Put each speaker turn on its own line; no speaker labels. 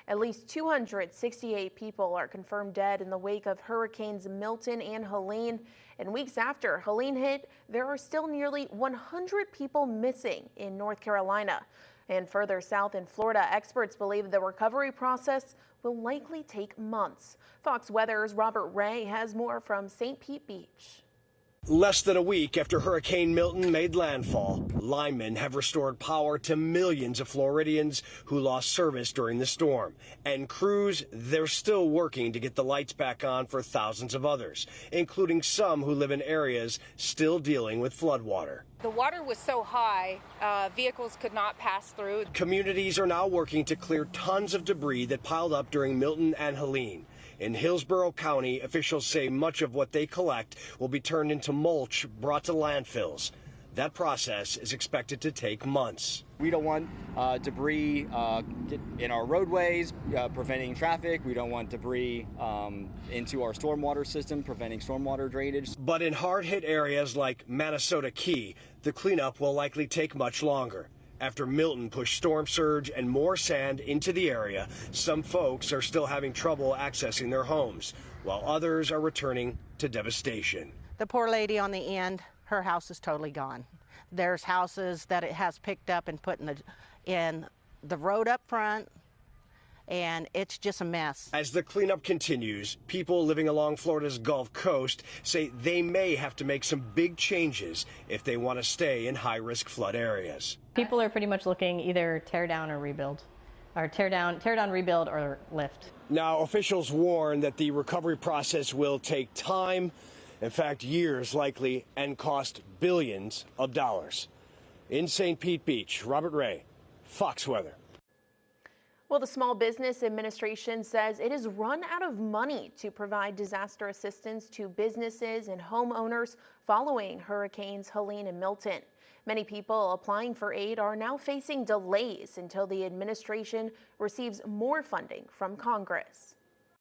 At least 268 people are confirmed dead in the wake of Hurricanes Milton and Helene. And weeks after Helene hit, there are still nearly 100 people missing in North Carolina. And further south in Florida, experts believe the recovery process will likely take months. Fox Weather's Robert Ray has more from St. Pete Beach.
Less than a week after Hurricane Milton made landfall, linemen have restored power to millions of Floridians who lost service during the storm. And crews, they're still working to get the lights back on for thousands of others, including some who live in areas still dealing with floodwater.
The water was so high, vehicles could not pass through.
Communities are now working to clear tons of debris that piled up during Milton and Helene. In Hillsborough County, officials say much of what they collect will be turned into mulch brought to landfills. That process is expected to take months.
We don't want debris in our roadways, preventing traffic. We don't want debris into our stormwater system, preventing stormwater drainage.
But in hard-hit areas like Minnesota Key, the cleanup will likely take much longer. After Milton pushed storm surge and more sand into the area, some folks are still having trouble accessing their homes, while others are returning to devastation.
The poor lady on the end, her house is totally gone. There's houses that it has picked up and put in the road up front, and it's just a mess.
As the cleanup continues, people living along Florida's Gulf Coast say they may have to make some big changes if they want to stay in high-risk flood areas.
People are pretty much looking either tear down or rebuild, or tear down, rebuild, or lift.
Now, officials warn that the recovery process will take time, in fact, years likely, and cost billions of dollars. In St. Pete Beach, Robert Ray, Fox Weather.
Well, the Small Business Administration says it has run out of money to provide disaster assistance to businesses and homeowners following Hurricanes Helene and Milton. Many people applying for aid are now facing delays until the administration receives more funding from Congress.